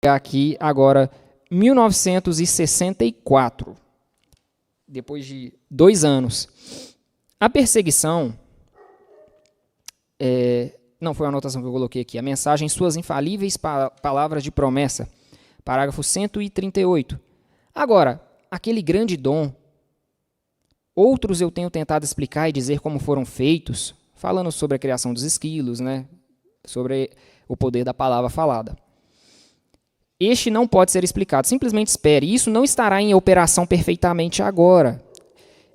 Aqui agora 1964, depois de 2 anos. A perseguição, não foi a anotação que eu coloquei aqui, a mensagem Suas Infalíveis Palavras de Promessa, parágrafo 138. Agora, aquele grande dom, outros eu tenho tentado explicar e dizer como foram feitos, falando sobre a criação dos esquilos, né? Sobre o poder da palavra falada. Este não pode ser explicado, simplesmente espere. Isso não estará em operação perfeitamente agora.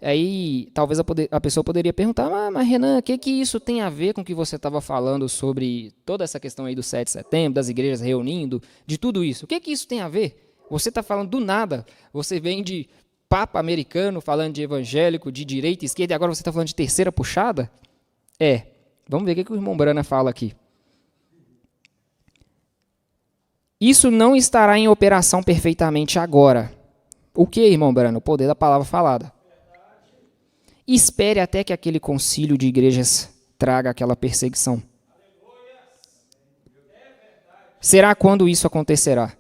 Aí, talvez a pessoa poderia perguntar, mas Renan, o que isso tem a ver com o que você estava falando sobre toda essa questão aí do 7 de setembro, das igrejas reunindo, de tudo isso? O que isso tem a ver? Você está falando do nada. Você vem de papa americano, falando de evangélico, de direita e esquerda, e agora você está falando de terceira puxada? Vamos ver o que o irmão Brana fala aqui. Isso não estará em operação perfeitamente agora. O que, irmão Brana? O poder da palavra falada. Espere até que aquele concílio de igrejas traga aquela perseguição. Será quando isso acontecerá?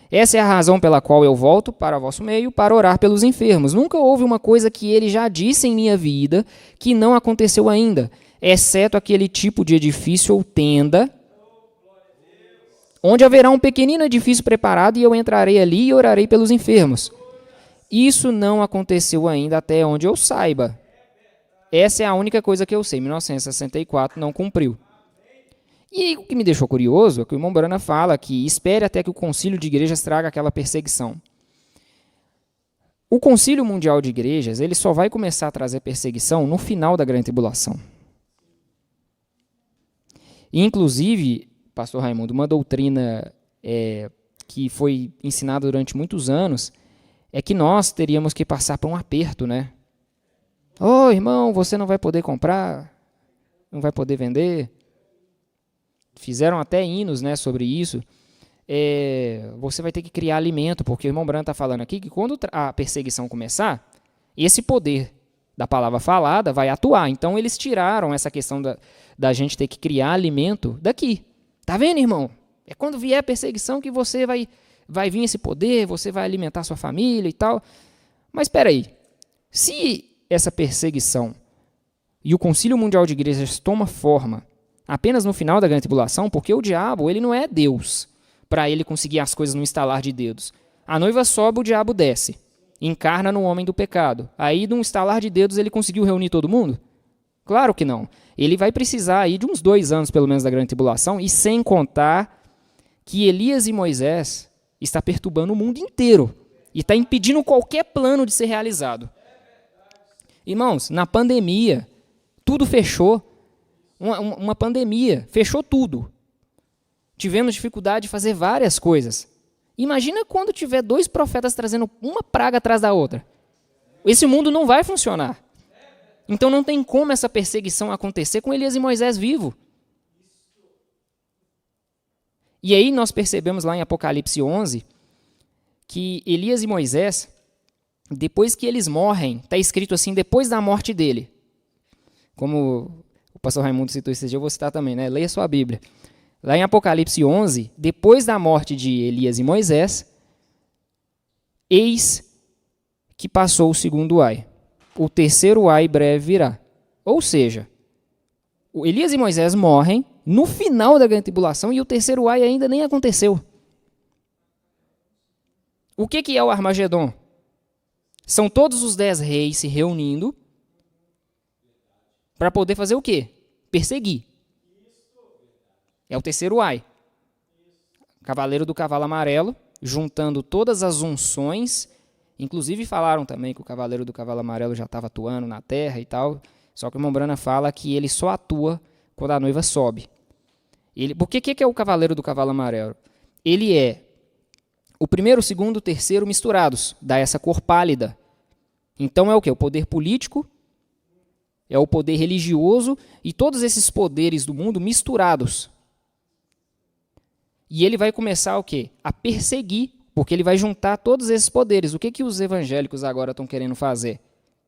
Essa é a razão pela qual eu volto para vosso meio para orar pelos enfermos. Nunca houve uma coisa que ele já disse em minha vida que não aconteceu ainda, exceto aquele tipo de edifício ou tenda, onde haverá um pequenino edifício preparado e eu entrarei ali e orarei pelos enfermos. Isso não aconteceu ainda até onde eu saiba. Essa é a única coisa que eu sei. 1964 não cumpriu. E aí, o que me deixou curioso é que o irmão Brana fala que espere até que o concílio de igrejas traga aquela perseguição. O concílio mundial de igrejas ele só vai começar a trazer perseguição no final da grande tribulação. E, inclusive, pastor Raimundo, uma doutrina que foi ensinada durante muitos anos é que nós teríamos que passar por um aperto, né? Ô, irmão, você não vai poder comprar, não vai poder vender. Fizeram até hinos, né, sobre isso. Você vai ter que criar alimento, porque o irmão Brana está falando aqui que quando a perseguição começar, esse poder da palavra falada vai atuar. Então, eles tiraram essa questão da gente ter que criar alimento daqui. Tá vendo, irmão? É quando vier a perseguição que você vai vir esse poder, você vai alimentar sua família e tal. Mas espera aí. Se essa perseguição e o Concílio Mundial de Igrejas toma forma apenas no final da grande tribulação, porque o diabo ele não é Deus para ele conseguir as coisas no estalar de dedos. A noiva sobe, o diabo desce. Encarna no homem do pecado. Aí, num estalar de dedos, ele conseguiu reunir todo mundo? Claro que não. Ele vai precisar aí de uns 2 anos, pelo menos, da grande tribulação, e sem contar que Elias e Moisés está perturbando o mundo inteiro e está impedindo qualquer plano de ser realizado. Irmãos, na pandemia, tudo fechou. Uma pandemia, fechou tudo. Tivemos dificuldade de fazer várias coisas. Imagina quando tiver 2 profetas trazendo uma praga atrás da outra. Esse mundo não vai funcionar. Então não tem como essa perseguição acontecer com Elias e Moisés vivos. E aí nós percebemos lá em Apocalipse 11 que Elias e Moisés, depois que eles morrem, está escrito assim, depois da morte dele. Como o pastor Raimundo citou esse dia, eu vou citar também, né? Leia sua Bíblia. Lá em Apocalipse 11, depois da morte de Elias e Moisés, eis que passou o segundo ai. O terceiro ai breve virá. Ou seja, Elias e Moisés morrem no final da grande tribulação e o terceiro ai ainda nem aconteceu. O que é o Armagedon? São todos os 10 reis se reunindo para poder fazer o quê? Perseguir. É o terceiro ai. Cavaleiro do cavalo amarelo, juntando todas as unções. Inclusive falaram também que o cavaleiro do cavalo amarelo já estava atuando na terra e tal. Só que o irmão Brana fala que ele só atua quando a noiva sobe. Por que é o cavaleiro do cavalo amarelo? Ele é o primeiro, o segundo, o terceiro misturados. Dá essa cor pálida. Então é o quê? O poder político, é o poder religioso e todos esses poderes do mundo misturados. E ele vai começar o quê? A perseguir, porque ele vai juntar todos esses poderes. O que os evangélicos agora estão querendo fazer?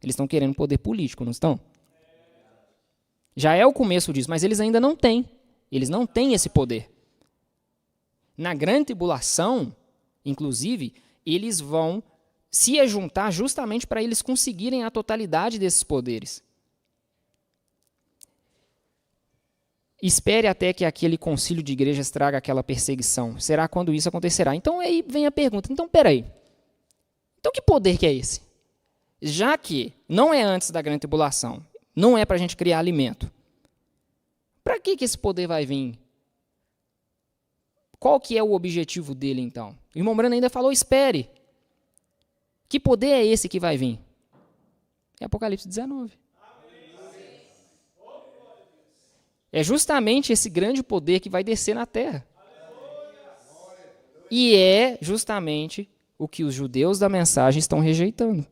Eles estão querendo poder político, não estão? Já é o começo disso, mas eles ainda não têm. Eles não têm esse poder. Na grande tribulação, inclusive, eles vão se ajuntar justamente para eles conseguirem a totalidade desses poderes. Espere até que aquele concílio de igrejas traga aquela perseguição. Será quando isso acontecerá? Então aí vem a pergunta, então peraí, então que poder que é esse? Já que não é antes da grande tribulação, não é para a gente criar alimento, para que esse poder vai vir? Qual que é o objetivo dele então? O irmão Brano ainda falou, espere. Que poder é esse que vai vir? É Apocalipse 19. É justamente esse grande poder que vai descer na terra. E é justamente o que os judeus da mensagem estão rejeitando.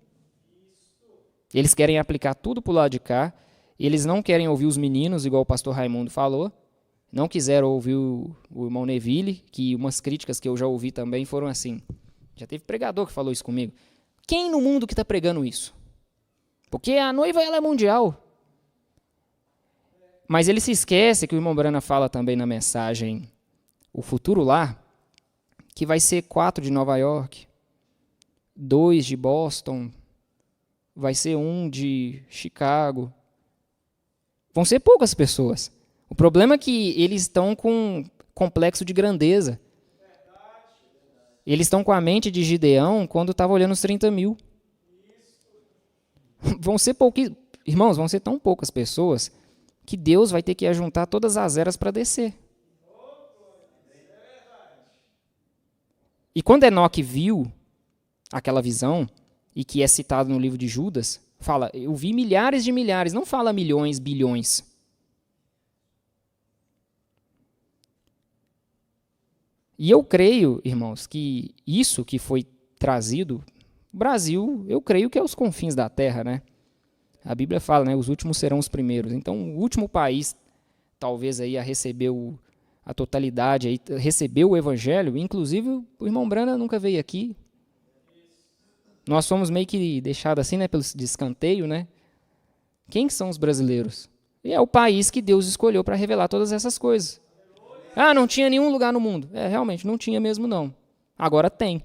Eles querem aplicar tudo para o lado de cá, eles não querem ouvir os meninos, igual o pastor Raimundo falou, não quiseram ouvir o irmão Neville, que umas críticas que eu já ouvi também foram assim. Já teve pregador que falou isso comigo. Quem no mundo que está pregando isso? Porque a noiva ela é mundial. Mas ele se esquece que o irmão Brana fala também na mensagem O Futuro Lar, que vai ser 4 de Nova York, 2 de Boston, vai ser 1 de Chicago. Vão ser poucas pessoas. O problema é que eles estão com complexo de grandeza. Eles estão com a mente de Gideão quando estava olhando os 30 mil. Vão ser pouquíssimos. Irmãos, vão ser tão poucas pessoas que Deus vai ter que ajuntar todas as eras para descer. E quando Enoque viu aquela visão, e que é citado no livro de Judas, fala, eu vi milhares de milhares, não fala milhões, bilhões. E eu creio, irmãos, que isso que foi trazido, o Brasil, eu creio que é os confins da terra, né? A Bíblia fala, né, os últimos serão os primeiros. Então, o último país, talvez, aí, a receber a totalidade, aí, recebeu o evangelho, inclusive o irmão Brana nunca veio aqui. Nós fomos meio que deixados assim, né, pelo descanteio, né? Quem são os brasileiros? E é o país que Deus escolheu para revelar todas essas coisas. Ah, não tinha nenhum lugar no mundo. É, realmente, não tinha mesmo, não. Agora tem.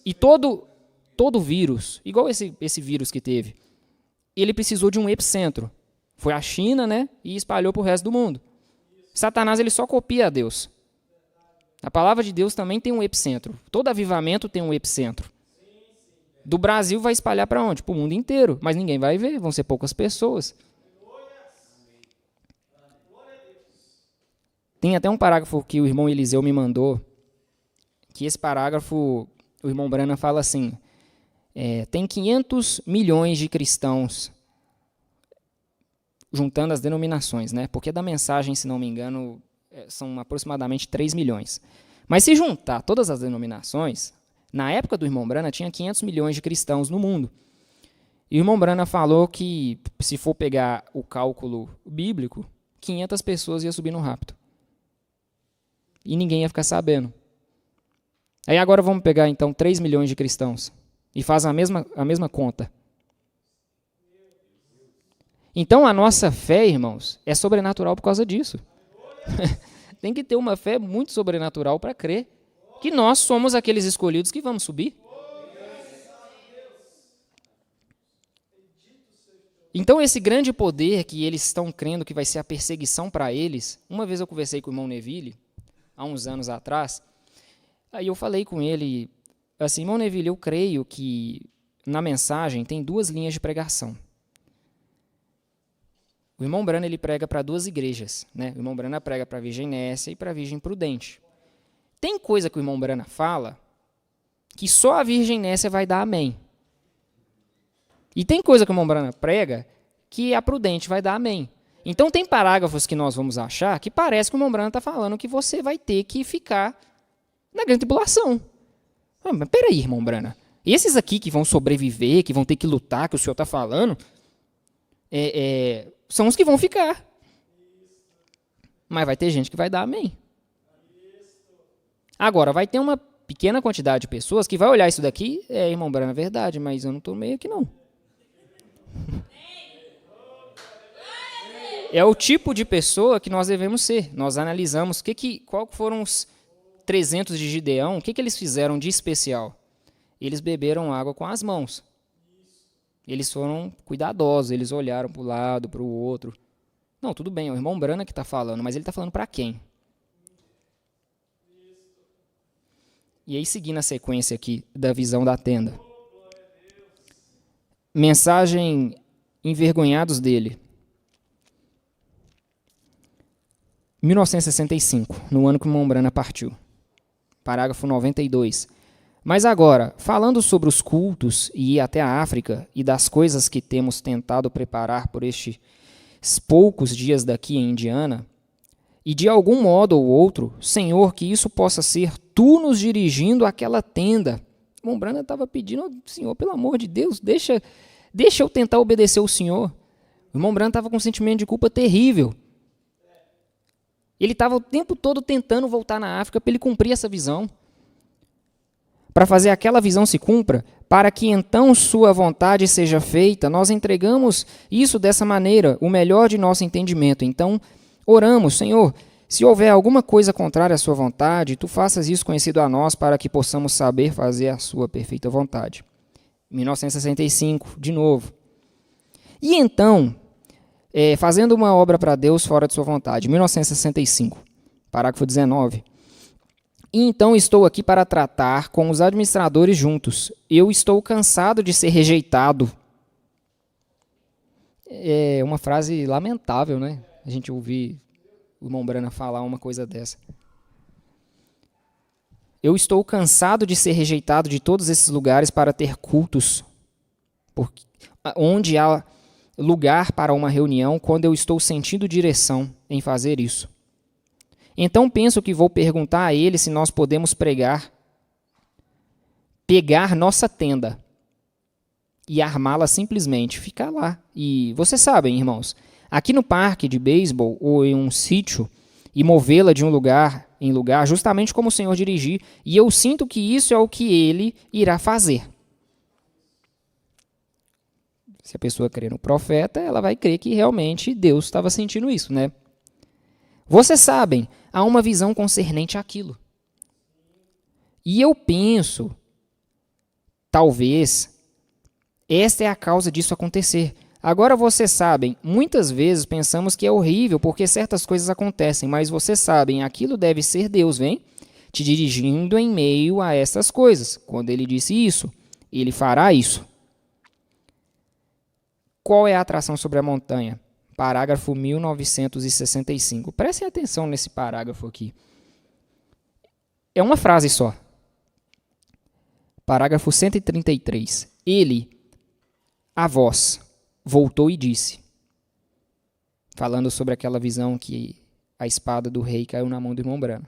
E todo vírus, igual esse vírus que teve, ele precisou de um epicentro. Foi a China, né, e espalhou para o resto do mundo. Satanás ele só copia a Deus. A palavra de Deus também tem um epicentro. Todo avivamento tem um epicentro. Do Brasil vai espalhar para onde? Para o mundo inteiro. Mas ninguém vai ver, vão ser poucas pessoas. Tem até um parágrafo que o irmão Eliseu me mandou, que esse parágrafo, o irmão Brana fala assim, tem 500 milhões de cristãos, juntando as denominações, né? Porque da mensagem, se não me engano, são aproximadamente 3 milhões. Mas se juntar todas as denominações, na época do irmão Brana tinha 500 milhões de cristãos no mundo. E o irmão Brana falou que, se for pegar o cálculo bíblico, 500 pessoas iam subir no rapto. E ninguém ia ficar sabendo. Aí agora vamos pegar, então, 3 milhões de cristãos. E faz a mesma conta. Então, a nossa fé, irmãos, é sobrenatural por causa disso. Tem que ter uma fé muito sobrenatural para crer que nós somos aqueles escolhidos que vamos subir. Então, esse grande poder que eles estão crendo que vai ser a perseguição para eles, uma vez eu conversei com o irmão Neville, há uns anos atrás, aí eu falei com ele, assim, irmão Neville, eu creio que na mensagem tem 2 linhas de pregação. O irmão Brana ele prega para 2 igrejas, né? O irmão Brana prega para a Virgem Nécia e para a Virgem Prudente. Tem coisa que o irmão Brana fala que só a Virgem Nécia vai dar amém. E tem coisa que o irmão Brana prega que a Prudente vai dar amém. Então tem parágrafos que nós vamos achar que parece que o irmão Brana está falando que você vai ter que ficar na grande tribulação. Mas peraí, irmão Brana. Esses aqui que vão sobreviver, que vão ter que lutar, que o senhor está falando, são os que vão ficar. Mas vai ter gente que vai dar amém. Agora, vai ter uma pequena quantidade de pessoas que vai olhar isso daqui, irmão Brana, é verdade, mas eu não estou meio aqui não. É o tipo de pessoa que nós devemos ser. Nós analisamos qual foram os 300 de Gideão, o que eles fizeram de especial? Eles beberam água com as mãos. Eles foram cuidadosos, eles olharam para o lado, para o outro. Não, tudo bem, é o irmão Brana que está falando, mas ele está falando para quem? E aí, seguindo a sequência aqui da visão da tenda. Mensagem envergonhados dele. 1965, no ano que o irmão Brana partiu. Parágrafo 92. Mas agora, falando sobre os cultos e ir até a África e das coisas que temos tentado preparar por estes poucos dias daqui em Indiana, e de algum modo ou outro, Senhor, que isso possa ser tu nos dirigindo àquela tenda. O irmão Brana estava pedindo, Senhor, pelo amor de Deus, deixa eu tentar obedecer o Senhor. O irmão Brana estava com um sentimento de culpa terrível. Ele estava o tempo todo tentando voltar na África para ele cumprir essa visão. Para fazer aquela visão se cumpra, para que então sua vontade seja feita, nós entregamos isso dessa maneira, o melhor de nosso entendimento. Então, oramos, Senhor, se houver alguma coisa contrária à sua vontade, tu faças isso conhecido a nós, para que possamos saber fazer a sua perfeita vontade. 1965, de novo. E então, fazendo uma obra para Deus fora de sua vontade, 1965, parágrafo 19. E então estou aqui para tratar com os administradores juntos. Eu estou cansado de ser rejeitado. É uma frase lamentável, né? A gente ouvir o irmão Brana falar uma coisa dessa. Eu estou cansado de ser rejeitado de todos esses lugares para ter cultos, onde há lugar para uma reunião, quando eu estou sentindo direção em fazer isso. Então penso que vou perguntar a ele se nós podemos pegar nossa tenda e armá-la simplesmente, ficar lá. E vocês sabem, irmãos, aqui no parque de beisebol ou em um sítio, e movê-la de um lugar em lugar, justamente como o Senhor dirigir, e eu sinto que isso é o que ele irá fazer. Se a pessoa crer no profeta, ela vai crer que realmente Deus estava sentindo isso, né? Vocês sabem, há uma visão concernente àquilo. E eu penso, talvez, esta é a causa disso acontecer. Agora vocês sabem, muitas vezes pensamos que é horrível porque certas coisas acontecem, mas vocês sabem, aquilo deve ser Deus, vem? Te dirigindo em meio a essas coisas. Quando ele disse isso, ele fará isso. Qual é a atração sobre a montanha? Parágrafo 1965. Prestem atenção nesse parágrafo aqui. É uma frase só. Parágrafo 133. Ele, a voz, voltou e disse, falando sobre aquela visão que a espada do rei caiu na mão do irmão Brana.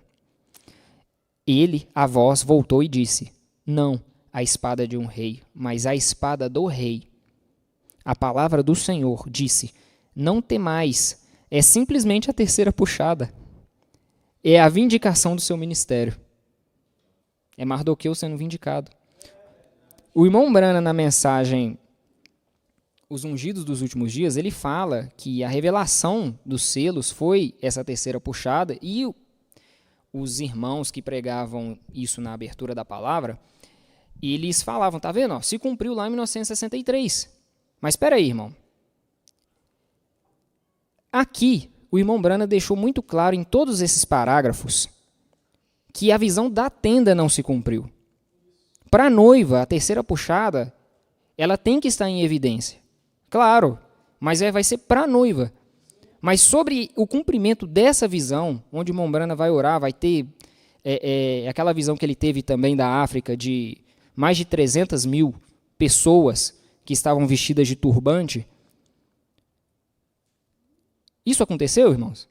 Ele, a voz, voltou e disse, não a espada de um rei, mas a espada do rei. A palavra do Senhor disse, não temais, é simplesmente a terceira puxada. É a vindicação do seu ministério. É Mardoqueu sendo vindicado. O irmão Brana, na mensagem Os Ungidos dos Últimos Dias, ele fala que a revelação dos selos foi essa terceira puxada, e os irmãos que pregavam isso na abertura da palavra, eles falavam, tá vendo? Ó, se cumpriu lá em 1963. Mas espera aí, irmão. Aqui, o irmão Brana deixou muito claro em todos esses parágrafos que a visão da tenda não se cumpriu. Para a noiva, a terceira puxada, ela tem que estar em evidência. Claro, mas vai ser para a noiva. Mas sobre o cumprimento dessa visão, onde o irmão Brana vai orar, vai ter aquela visão que ele teve também da África, de mais de 300 mil pessoas que estavam vestidas de turbante. Isso aconteceu, irmãos?